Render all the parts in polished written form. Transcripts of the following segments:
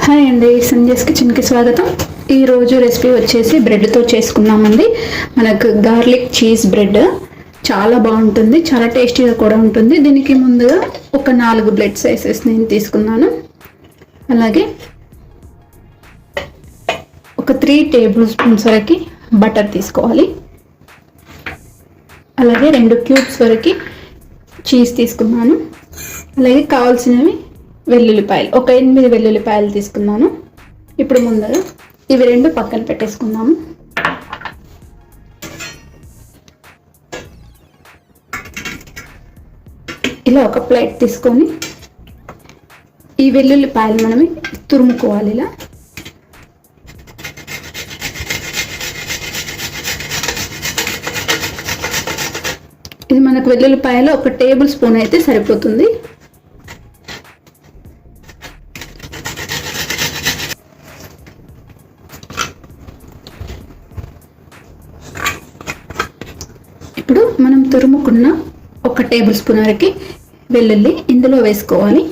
Hi అండి, సంజయ్స్ కిచెన్కి స్వాగతం. ఈరోజు రెసిపీ వచ్చేసి బ్రెడ్తో చేసుకున్నామండి. మనకు గార్లిక్ చీజ్ బ్రెడ్ చాలా బాగుంటుంది, చాలా టేస్టీగా కూడా ఉంటుంది. దీనికి ముందుగా ఒక 4 బ్రెడ్ సైజెస్ నేను తీసుకున్నాను. అలాగే ఒక 3 టేబుల్ స్పూన్స్ వరకు బటర్ తీసుకోవాలి. అలాగే 2 క్యూబ్స్ వరకు చీజ్ తీసుకున్నాను. అలాగే కావాల్సినవి వెల్లుల్లిపాయలు, ఒక 8 వెల్లుల్లిపాయలు తీసుకున్నాను. ఇప్పుడు ముందుగా ఇవి 2 పక్కన పెట్టేసుకుందాము. ఇలా ఒక ప్లేట్ తీసుకొని ఈ వెల్లుల్లిపాయలు మనం తురుముకోవాలి. ఇలా ఇది మనకు వెల్లుల్లిపాయలు ఒక టేబుల్ స్పూన్ అయితే సరిపోతుంది. ఇప్పుడు మనం తురుముకున్న ఒక టేబుల్ స్పూన్ వరకు వెల్లుల్లి ఇందులో వేసుకోవాలి.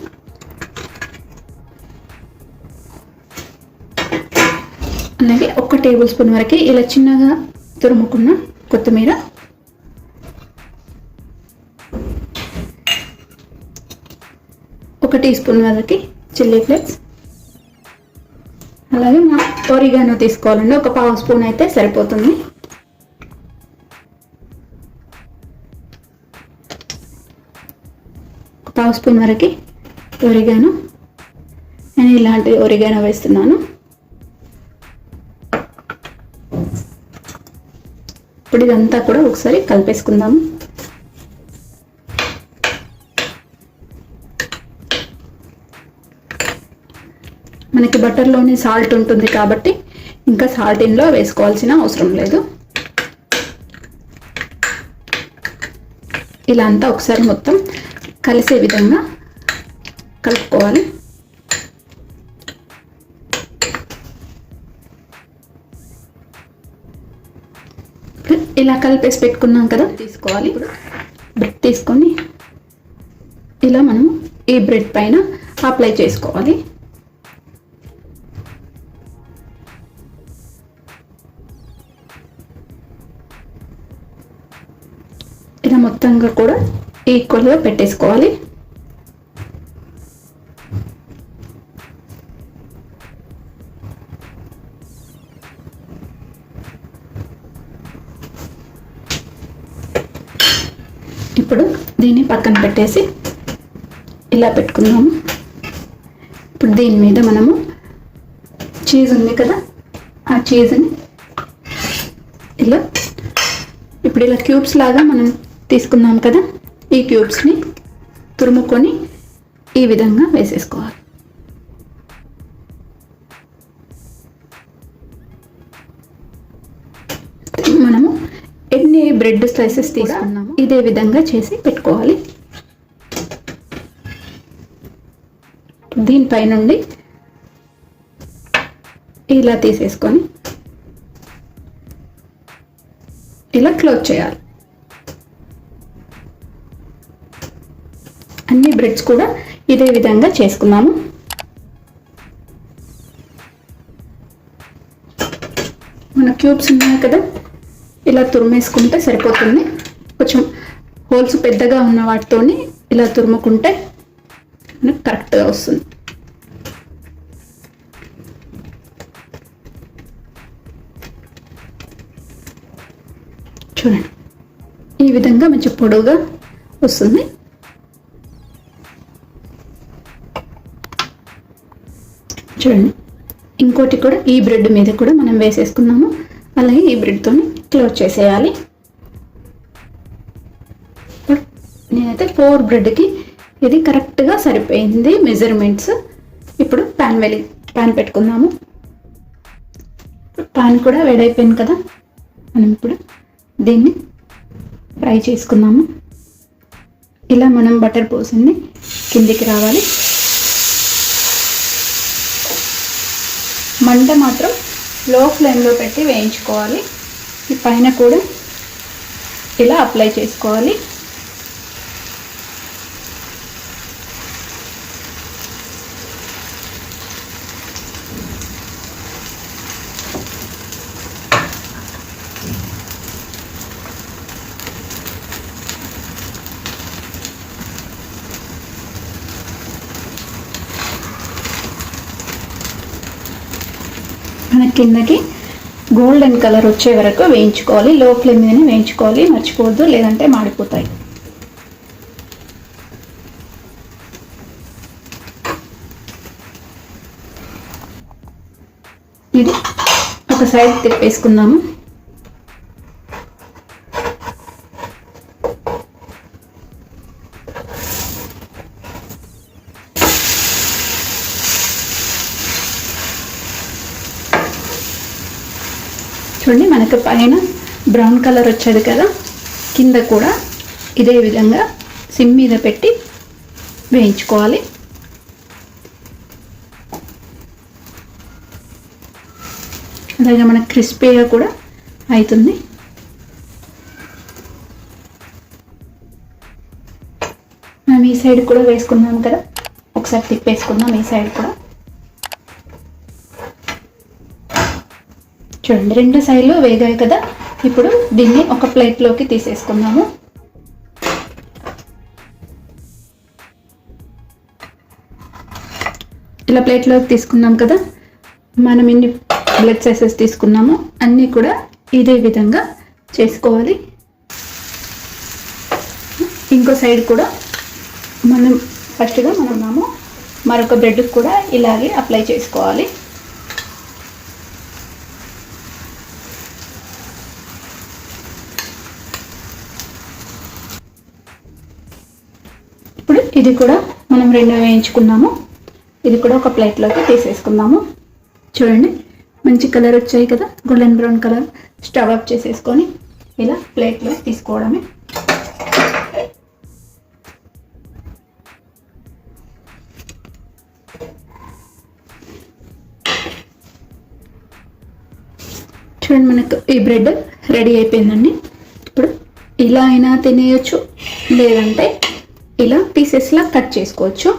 అలాగే ఒక టేబుల్ స్పూన్ వరకు ఇలా చిన్నగా తురుముకున్న కొత్తిమీర, ఒక టీ స్పూన్ వరకు చిల్లీ ఫ్లేక్స్, అలాగే ఒరిగానో తీసుకోవాలండి. ఒక 1/2 స్పూన్ అయితే సరిపోతుంది. ఒక 1/2 స్పూన్ వరకు ఒరిగానో, నేను ఇలాంటి ఒరిగానో వేస్తున్నాను. ఇప్పుడు ఇదంతా కూడా ఒకసారి కలిపేసుకుందాము. మనకి బటర్లోనే సాల్ట్ ఉంటుంది కాబట్టి ఇంకా సాల్ట్ ఇందులో వేసుకోవాల్సిన అవసరం లేదు. ఇలా అంతా ఒకసారి మొత్తం కలిసే విధంగా కలుపుకోవాలి. ఇలా కలిపేసి పెట్టుకున్నాం కదా, తీసుకోవాలి. ఇప్పుడు బ్రెడ్ తీసుకొని ఇలా మనం ఈ బ్రెడ్ పైన అప్లై చేసుకోవాలి. ఇలా మొత్తంగా కూడా ఈక్వల్గా పెట్టేసుకోవాలి. ఇప్పుడు దీన్ని పక్కన పెట్టేసి ఇలా పెట్టుకుందాము. ఇప్పుడు దీని మీద మనము చీజ్ ఉంది కదా, ఆ చీజ్ని ఇలా ఇప్పుడు ఇలా క్యూబ్స్ లాగా మనం తీసుకున్నాం కదా, ఈ క్యూబ్స్ని తురుముకొని ఈ విధంగా వేసేసుకోవాలి. మనము ఎన్ని బ్రెడ్ స్లైసెస్ తీసుకున్నాము ఇదే విధంగా చేసి పెట్టుకోవాలి. దీనిపై నుండి ఇలా తీసేసుకొని ఇలా క్లోజ్ చేయాలి. అన్ని బ్రెడ్స్ కూడా ఇదే విధంగా చేసుకున్నాము. మన క్యూబ్స్ ఉన్నాయి కదా, ఇలా తురిమేసుకుంటే సరిపోతుంది. కొంచెం హోల్స్ పెద్దగా ఉన్న వాటితోని ఇలా తురుముకుంటే మనకు కరెక్ట్గా వస్తుంది. చూడండి, ఈ విధంగా మంచి పొడవుగా వస్తుంది. చూడండి, ఇంకోటి కూడా ఈ బ్రెడ్ మీద కూడా మనం వేసేసుకున్నాము. అలాగే ఈ బ్రెడ్తో క్లోజ్ చేసేయాలి. నేనైతే 4 బ్రెడ్కి ఇది కరెక్ట్గా సరిపోయింది మెజర్మెంట్స్. ఇప్పుడు ప్యాన్ పెట్టుకుందాము. ప్యాన్ కూడా వేడైపోయింది కదా, మనం ఇప్పుడు దీన్ని ఫ్రై చేసుకుందాము. ఇలా మనం బటర్ పోసింది కిందికి రావాలి. మంట మాత్రం లో ఫ్లేమ్లో పెట్టి వేయించుకోవాలి. ఈ పైన కూడా ఇలా అప్లై చేసుకోవాలి. మన కిందకి గోల్డెన్ కలర్ వచ్చే వరకు వేయించుకోవాలి. లో ఫ్లేమ్ మీదనే వేయించుకోవాలి, మర్చిపోవద్దు, లేదంటే మాడిపోతాయి. ఇది ఒక సైడ్ తిప్పేసుకుందాము. చూడండి, మనకు పైన బ్రౌన్ కలర్ వచ్చేది కదా, కింద కూడా ఇదే విధంగా సిమ్ మీద పెట్టి వేయించుకోవాలి. అలాగే మనకు క్రిస్పీగా కూడా అవుతుంది. మనం ఈ సైడ్ కూడా వేసుకున్నాం కదా, ఒకసారి తిప్పేసుకుందాం ఈ సైడ్ కూడా. చూడండి, రెండు సైడ్లు వేగాయి కదా. ఇప్పుడు దీన్ని ఒక ప్లేట్లోకి తీసేసుకుందాము. ఇలా ప్లేట్లోకి తీసుకున్నాం కదా. మనం ఎన్ని బ్రెడ్ సైజెస్ తీసుకున్నామో అన్నీ కూడా ఇదే విధంగా చేసుకోవాలి. ఇంకో సైడ్ కూడా మనం ఫస్ట్గా మనము మరొక బ్రెడ్ కూడా ఇలాగే అప్లై చేసుకోవాలి. ఇప్పుడు ఇది కూడా మనం రెండు వేయించుకున్నాము. ఇది కూడా ఒక ప్లేట్లోకి తీసేసుకుందాము. చూడండి, మంచి కలర్ వచ్చాయి కదా, golden brown colour. Stove off చేసేసుకొని ఇలా ప్లేట్లో తీసుకోవడమే. చూడండి, మనకు ఈ బ్రెడ్ రెడీ అయిపోయిందండి. ఇప్పుడు ఇలా అయినా తినేయచ్చు, లేదంటే ఇలా పీసెస్లా కట్ చేసుకోవచ్చు.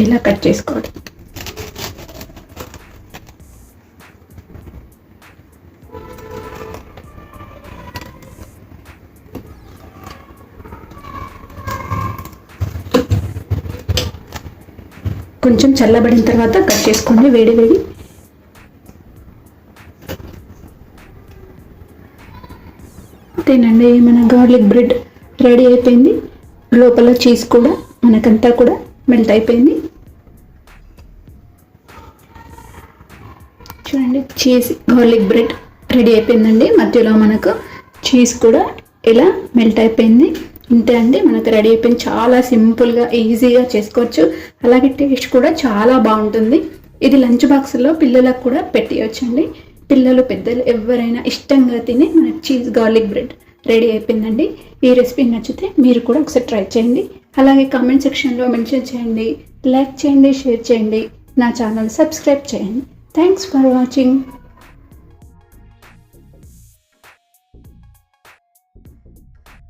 ఇలా కట్ చేసుకోవాలి. కొంచెం చల్లబడిన తర్వాత కట్ చేసుకోండి, వేడి వేడి. తినండి, మన గార్లిక్ బ్రెడ్ రెడీ అయిపోయింది. లోపల చీజ్ కూడా మనకంతా కూడా మెల్ట్ అయిపోయింది. చూడండి, చీజ్ గార్లిక్ బ్రెడ్ రెడీ అయిపోయిందండి. మధ్యలో మనకు చీజ్ కూడా ఇలా మెల్ట్ అయిపోయింది. ఇంతే అండి, మనకు రెడీ అయిపోయింది. చాలా సింపుల్గా ఈజీగా చేసుకోవచ్చు. అలాగే టేస్ట్ కూడా చాలా బాగుంటుంది. ఇది లంచ్ బాక్స్లో పిల్లలకు కూడా పెట్టేయచ్చండి. పిల్లలు పెద్దలు ఎవరైనా ఇష్టంగా తినే మన చీజ్ గార్లిక్ బ్రెడ్ రెడీ అయిపోయిందండి. ఈ రెసిపీ నచ్చితే మీరు కూడా ఒకసారి ట్రై చేయండి. అలాగే కామెంట్ సెక్షన్లో మెన్షన్ చేయండి, లైక్ చేయండి, షేర్ చేయండి, నా ఛానల్ సబ్స్క్రైబ్ చేయండి. Thanks for watching.